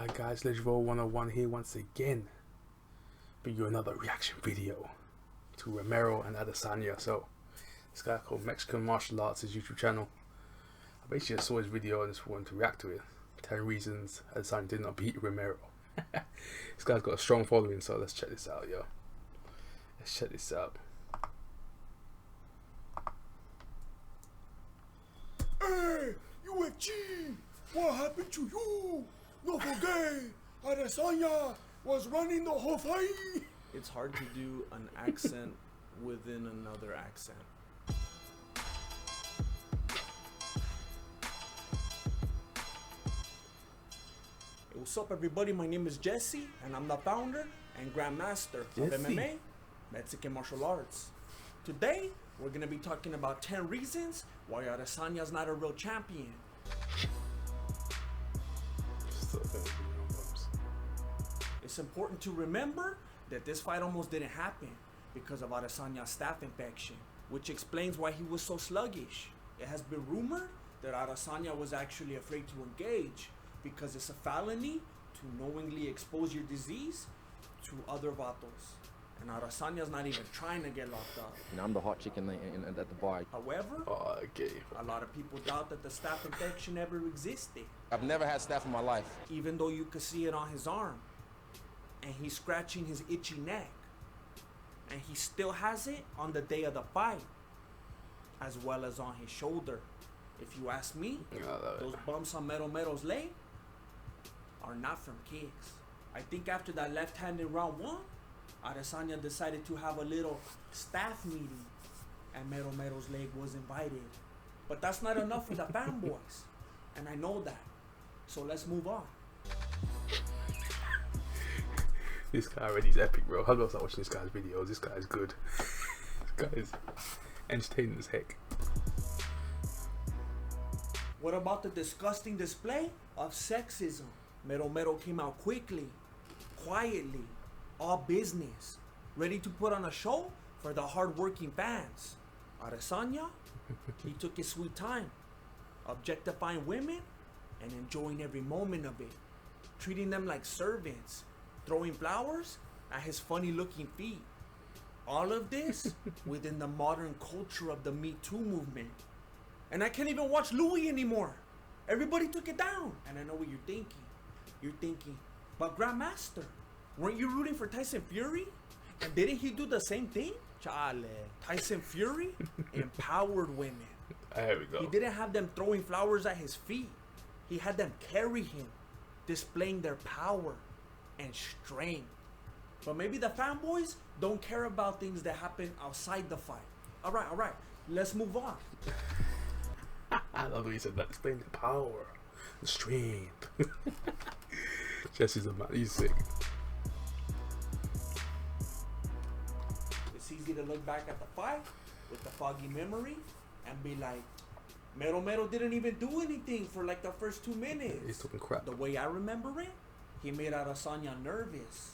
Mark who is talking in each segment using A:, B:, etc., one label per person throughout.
A: Hi guys, Legivore 101 here once again. Bring you another reaction video to Romero and Adesanya. So, this guy called Mexican Martial Arts, his YouTube channel. I basically just saw his video and just wanted to react to it. 10 reasons Adesanya did not beat Romero. This guy's got a strong following, so let's check this out, yo. Let's check this out.
B: Hey, UFC! What happened to you? No forget, Adesanya was running the whole fight.
C: It's hard to do an accent within another accent. Hey, what's up, everybody? My name is Jesse, and I'm the founder and grandmaster of MMA, Mexican Martial Arts. Today, we're going to be talking about 10 reasons why Adesanya is not a real champion. It's important to remember that this fight almost didn't happen because of Adesanya's staph infection, which explains why he was so sluggish. It has been rumored that Adesanya was actually afraid to engage because it's a felony to knowingly expose your disease to other vatos. And Adesanya's not even trying to get locked up.
D: And I'm the hot chicken at the bar.
C: However, a lot of people doubt that the staph infection ever existed.
D: I've never had staph in my life.
C: Even though you could see it on his arm. And he's scratching his itchy neck. And he still has it on the day of the fight. As well as on his shoulder. If you ask me, those bumps on Mero's leg are not from kicks. I think after that left hand in round 1, Adesanya decided to have a little staff meeting. And Mero's leg was invited. But that's not enough for the fanboys. And I know that. So let's move on.
A: This guy already is epic, bro. How do I start watching this guy's videos? This guy is good. This guy is entertaining as heck.
C: What about the disgusting display of sexism? Romero came out quickly, quietly, all business, ready to put on a show for the hard-working fans. Adesanya, he took his sweet time, objectifying women and enjoying every moment of it, treating them like servants, throwing flowers at his funny-looking feet. All of this within the modern culture of the Me Too movement. And I can't even watch Louis anymore. Everybody took it down. And I know what you're thinking. You're thinking, but Grandmaster, weren't you rooting for Tyson Fury? And didn't he do the same thing? Chale. Tyson Fury empowered women.
A: There we go.
C: He didn't have them throwing flowers at his feet. He had them carry him, displaying their power and strength. But maybe the fanboys don't care about things that happen outside the fight. All right. Let's move on.
A: I love the way he said that. Displaying the power, the strength. Jesse's a man. He's sick.
C: It's easy to look back at the fight with the foggy memory and be like, Mero didn't even do anything for like the first 2 minutes.
A: He's talking crap.
C: The way I remember it, he made Adesanya nervous.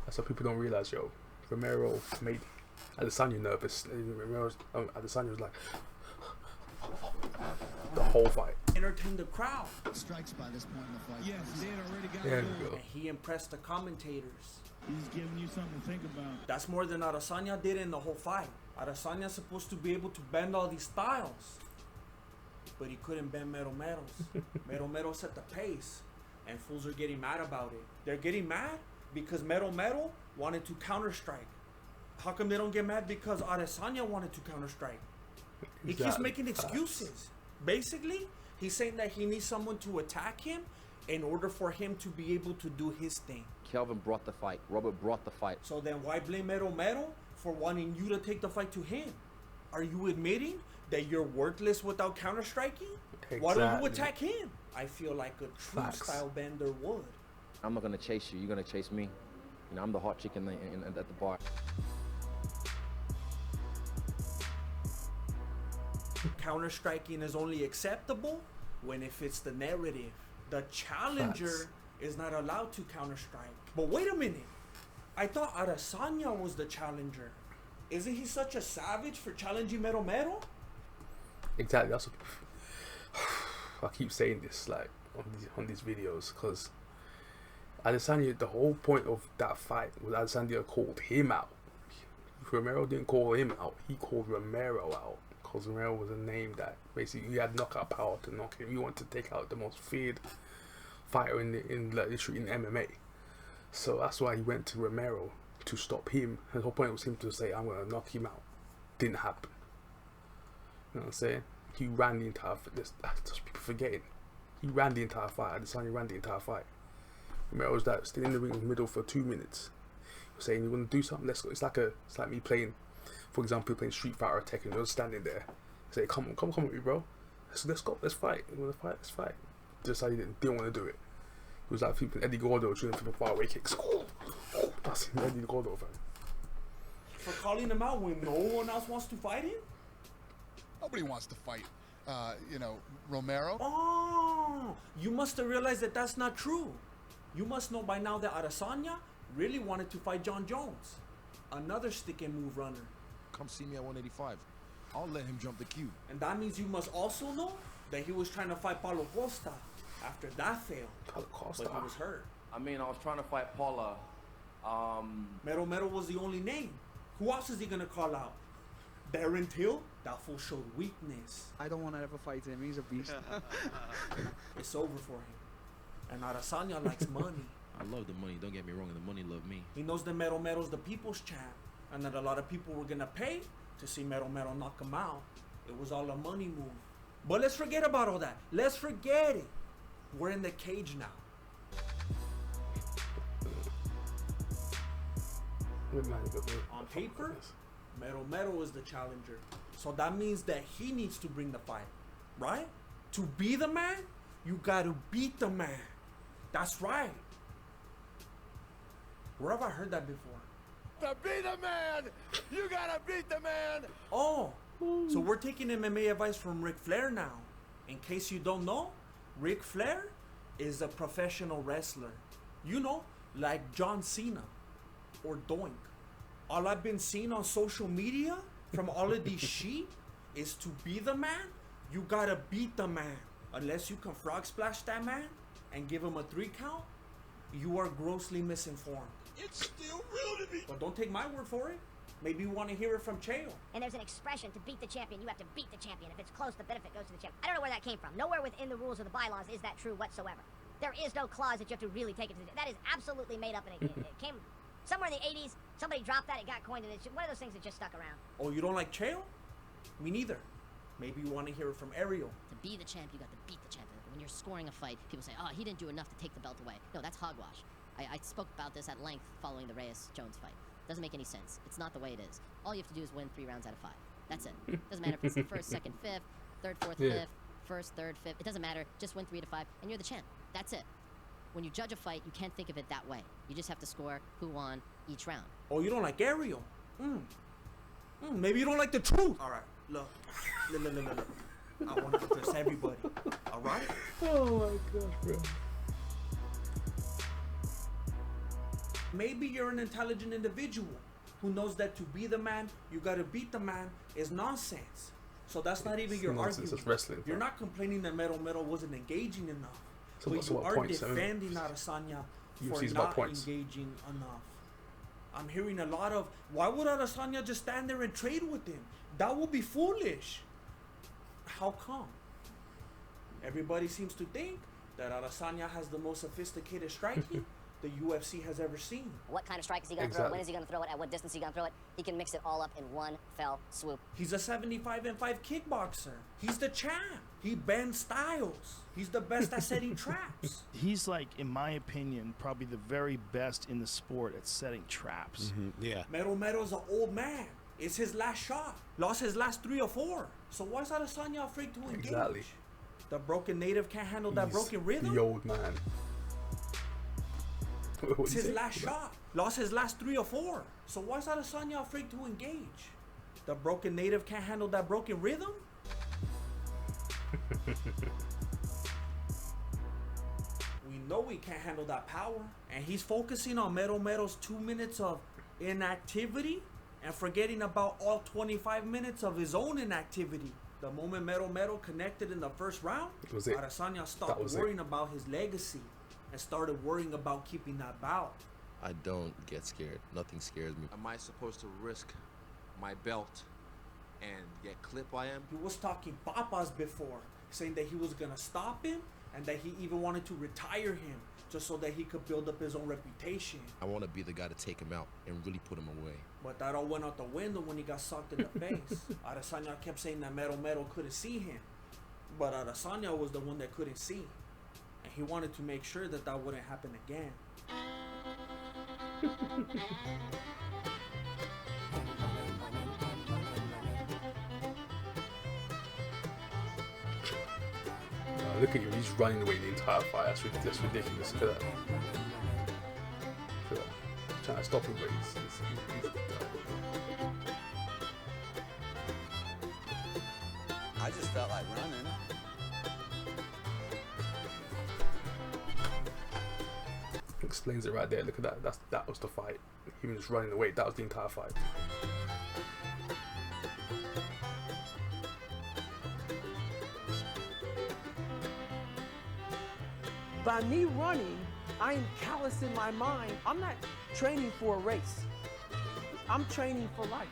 A: That's what people don't realize, yo. Romero made Adesanya nervous. Adesanya was like the whole fight.
C: Entertained the crowd.
E: Strikes by this point in the fight.
F: Yes, they had already got
A: There
F: it.
A: we go.
C: And he impressed the commentators.
F: He's giving you something to think about.
C: That's more than Adesanya did in the whole fight. Adesanya's supposed to be able to bend all these styles. But he couldn't bend Mero's. Mero set the pace. And fools are getting mad about it. They're getting mad because Mero wanted to counter-strike. How come they don't get mad because Adesanya wanted to counter-strike? He keeps making excuses. Basically, he's saying that he needs someone to attack him in order for him to be able to do his thing.
D: Kelvin brought the fight. Robert brought the fight.
C: So then why blame Romero for wanting you to take the fight to him? Are you admitting that you're worthless without counter-striking?
A: Exactly.
C: Why don't you attack him? I feel like a true style bender would.
D: I'm not going to chase you. You're going to chase me. You know, I'm the hot chicken at the bar.
C: Counter-striking is only acceptable when it fits the narrative. The challenger is not allowed to counter-strike. But wait a minute. I thought Adesanya was the challenger. Isn't he such a savage for challenging Romero?
A: Exactly. That's what I keep saying this. Like, on these videos, because Adesanya, the whole point of that fight was Adesanya called him out. Romero didn't call him out, he called Romero out, because Romero was a name that basically you had knockout power to knock him. You want to take out the most feared fighter in MMA. So that's why he went to Romero to stop him. The whole point was him to say, I'm gonna knock him out. Didn't happen. You know what I'm saying? He ran the entire fight. Just people forgetting. He ran the entire fight. Adesanya ran the entire fight. Romero was that still in the ring in the middle for 2 minutes. He was saying, you want to do something? Let's go. It's like me playing, for example, playing Street Fighter or Tekken. You're standing there. You say, come on with me, bro. Let's go. Let's fight. You want to fight? Let's fight. Adesanya didn't want to do it. He was like flipping Eddie Gordo, shooting for the far away kicks. That's Eddie Gordo, fan.
C: For calling him out when no one else wants to fight him?
G: Nobody wants to fight, Romero.
C: Oh, you must have realized that that's not true. You must know by now that Adesanya really wanted to fight John Jones, another stick and move runner.
H: Come see me at 185. I'll let him jump the cube.
C: And that means you must also know that he was trying to fight Paulo Costa after that failed.
A: Paulo Costa.
C: But he was hurt.
D: I mean, I was trying to fight Paula.
C: Mero was the only name. Who else is he gonna call out? Darren Till? That fool showed weakness.
I: I don't want to ever fight him. He's a beast.
C: It's over for him. And Adesanya likes money.
H: I love the money. Don't get me wrong. And the money love me.
C: He knows that Mero's the people's champ. And that a lot of people were gonna pay to see Mero knock him out. It was all a money move. But let's forget about all that. Let's forget it. We're in the cage now. On paper, Mero is the challenger. So that means that he needs to bring the fight, right? To be the man, you gotta beat the man. That's right. Where have I heard that before?
B: To be the man, you gotta beat the man.
C: Oh, so we're taking MMA advice from Ric Flair now. In case you don't know, Ric Flair is a professional wrestler. You know, like John Cena or Doink. All I've been seeing on social media from all of these sheep is to be the man, you gotta beat the man. Unless you can frog splash that man and give him a 3 count, you are grossly misinformed.
B: It's still real to me.
C: But don't take my word for it. Maybe you want to hear it from Chael.
J: And there's an expression, to beat the champion, you have to beat the champion. If it's close, the benefit goes to the champion. I don't know where that came from. Nowhere within the rules or the bylaws is that true whatsoever. There is no clause that you have to really take it to the... That is absolutely made up, and it came somewhere in the 80s. Somebody dropped that, it got coined, and it's one of those things that just stuck around.
C: Oh, you don't like Chael? Me neither. Maybe you want to hear it from Ariel.
K: To be the champ, you got to beat the champion. When you're scoring a fight, people say, oh, he didn't do enough to take the belt away. No, that's hogwash. I spoke about this at length following the Reyes-Jones fight. Doesn't make any sense. It's not the way it is. All you have to do is win 3 rounds out of 5. That's it. Doesn't matter if it's the first, second, fifth, third, fourth, fifth, first, third, fifth. It doesn't matter. Just win 3 to 5, and you're the champ. That's it. When you judge a fight, you can't think of it that way. You just have to score who won each round.
C: Oh, you don't like Ariel? Maybe you don't like the truth. All right, look. I want to address everybody. All right?
A: Oh my gosh, bro.
C: Maybe you're an intelligent individual who knows that to be the man, you gotta beat the man is nonsense. So that's not even your
A: nonsense,
C: argument.
A: it's wrestling,
C: You're
A: bro.
C: not complaining that Mero wasn't engaging enough.
A: So
C: but
A: what's
C: you
A: about
C: are
A: points,
C: defending Adesanya for
A: UFC's about
C: not
A: points.
C: engaging enough. I'm hearing a lot of, why would Adesanya just stand there and trade with him? That would be foolish. How come? Everybody seems to think that Adesanya has the most sophisticated striking the UFC has ever seen.
J: What kind of strike is he going to throw? When is he going to throw it? At what distance is he going to throw it? He can mix it all up in one fell swoop.
C: He's a 75-5 kickboxer. He's the champ. He bends styles. He's the best at setting traps.
F: He's like, in my opinion, probably the very best in the sport at setting traps.
B: Yeah.
C: Mero's an old man. It's his last shot. Lost his last 3 or 4. So why is Adesanya afraid to engage?
A: Exactly.
C: The broken native can't handle that broken rhythm?
A: The old man.
C: It's his last shot. Lost his last 3 or 4. So why is Adesanya afraid to engage? The broken native can't handle that broken rhythm? We know he can't handle that power. And he's focusing on Mero's 2 minutes of inactivity and forgetting about all 25 minutes of his own inactivity. The moment Romero connected in the first round,
A: was it.
C: Adesanya stopped worrying about his legacy and started worrying about keeping that bout.
H: I don't get scared. Nothing scares me.
L: Am I supposed to risk my belt and get clipped by him?
C: He was talking papas before, saying that he was gonna stop him and that he even wanted to retire him just so that he could build up his own reputation.
H: I want to be the guy to take him out and really put him away.
C: But that all went out the window when he got socked in the face. Adesanya kept saying that Romero couldn't see him, but Adesanya was the one that couldn't see, and he wanted to make sure that that wouldn't happen again.
A: Look at him, he's running away the entire fight. That's ridiculous. Look at that. Look at that. He's trying to stop him, but
M: I just felt like running.
A: Explains it right there. Look at that. That was the fight. He was just running away. That was the entire fight.
N: By me running, I am callous in my mind. I'm not training for a race. I'm training for life.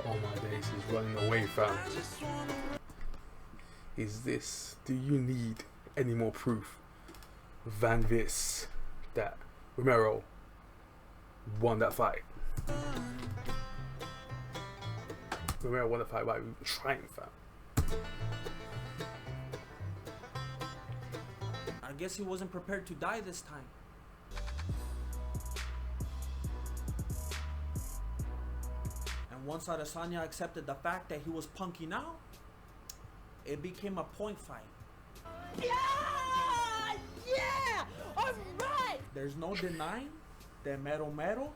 A: Oh my days, he's running away, fam. Is this, do you need any more proof than this, that Romero won that fight? Romero won the fight by trying, fam.
C: I guess he wasn't prepared to die this time. Once Adesanya accepted the fact that he was punking out, it became a point fight.
N: Yeah! Yeah! All right!
C: There's no denying that Romero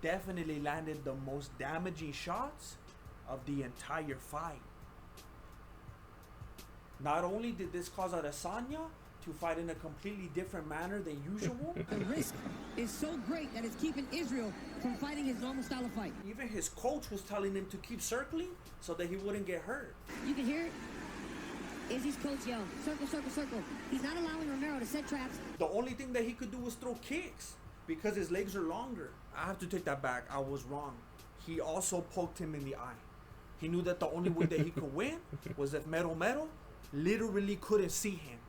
C: definitely landed the most damaging shots of the entire fight. Not only did this cause Adesanya to fight in a completely different manner than usual.
O: The risk is so great that it's keeping Israel from fighting his normal style of fight.
C: Even his coach was telling him to keep circling so that he wouldn't get hurt.
O: You can hear it. Izzy's coach yell, circle, circle, circle. He's not allowing Romero to set traps.
C: The only thing that he could do was throw kicks because his legs are longer. I have to take that back. I was wrong. He also poked him in the eye. He knew that the only way that he could win was if Romero literally couldn't see him.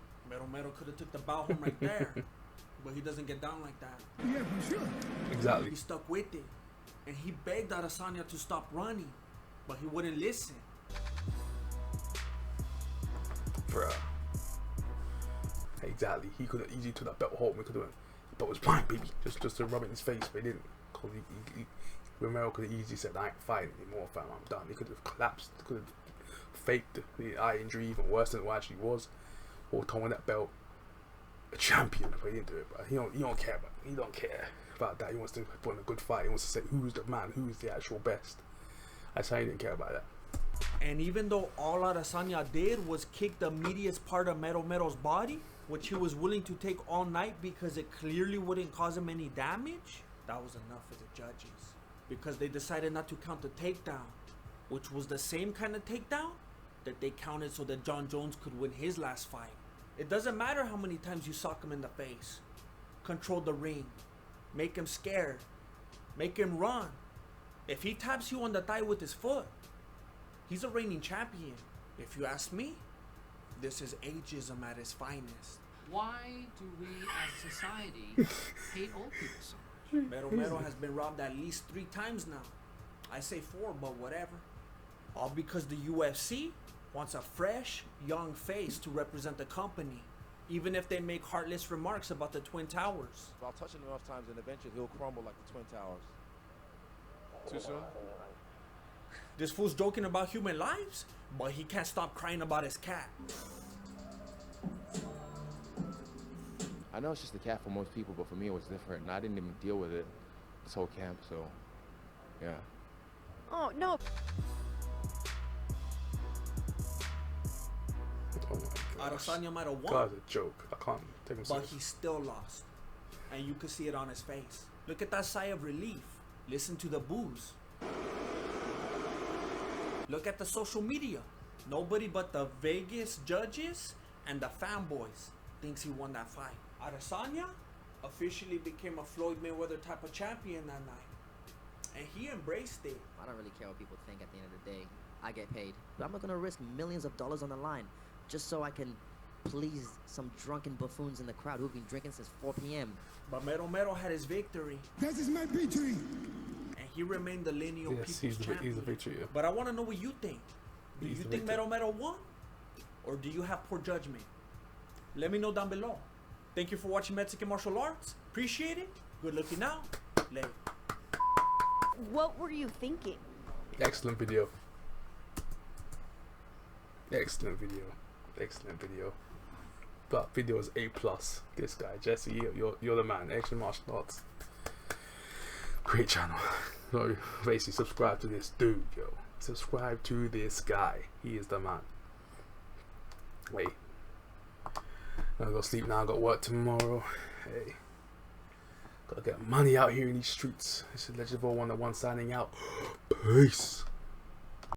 C: Romero could have took the bout home right there, but he doesn't get down like that.
B: Yeah, for sure.
A: Exactly.
C: He stuck with it, and he begged Adesanya to stop running, but he wouldn't listen.
A: Bruh. Exactly. He could have easily took that belt home. He could have, but it was fine, baby. Just to rub it in his face, but he didn't. Cause Romero could have easily said, "I ain't fighting anymore, fam. I'm done." He could have collapsed. Could have faked the eye injury even worse than what it actually was. Or throwing that belt a champion, but he didn't do it. But he don't care about that. He wants to put in a good fight. He wants to say who's the man, who's the actual best. That's how he didn't care about that.
C: And even though all Adesanya did was kick the meatiest part of Romero's body, which he was willing to take all night because it clearly wouldn't cause him any damage, that was enough for the judges. Because they decided not to count the takedown, which was the same kind of takedown that they counted so that John Jones could win his last fight. It doesn't matter how many times you sock him in the face. Control the ring. Make him scared. Make him run. If he taps you on the thigh with his foot, he's a reigning champion. If you ask me, this is ageism at its finest.
P: Why do we as society hate old people so much?
C: Romero has been robbed at least 3 times now. I say 4, but whatever. All because the UFC wants a fresh, young face to represent the company, even if they make heartless remarks about the Twin Towers.
D: I'll touch him enough times and eventually he'll crumble like the Twin Towers. Too soon?
C: This fool's joking about human lives, but he can't stop crying about his cat.
D: I know it's just a cat for most people, but for me it was different. And I didn't even deal with it this whole camp, so yeah.
Q: Oh, no.
A: Oh my gosh.
C: Adesanya might have won.
A: God's a joke. I can't take him
C: But
A: serious.
C: he still lost. And you could see it on his face. Look at that sigh of relief. Listen to the boos. Look at the social media. Nobody but the Vegas judges and the fanboys thinks he won that fight. Adesanya officially became a Floyd Mayweather type of champion that night. And he embraced it.
R: I don't really care what people think at the end of the day. I get paid. But I'm not going to risk millions of dollars on the line just so I can please some drunken buffoons in the crowd who've been drinking since 4 p.m.
C: But Romero had his victory.
B: This is my victory.
C: And he remained the lineal
A: Yes,
C: people's champion.
A: he's a victory. Yeah.
C: But I want to know what you think. Do
A: He's
C: you
A: the
C: think
A: victor.
C: Romero won? Or do you have poor judgment? Let me know down below. Thank you for watching Mexican Martial Arts. Appreciate it. Good looking now. Later.
Q: What were you thinking?
A: Excellent video. Excellent video. Excellent video. That video is A+. This guy, Jesse, you're the man. Action Martial Arts. Great channel. So basically subscribe to this dude, yo. Subscribe to this guy. He is the man. Wait. I'm gonna go sleep now. I got work tomorrow. Hey. Gotta get money out here in these streets. This is Legend of 101 signing out. Peace.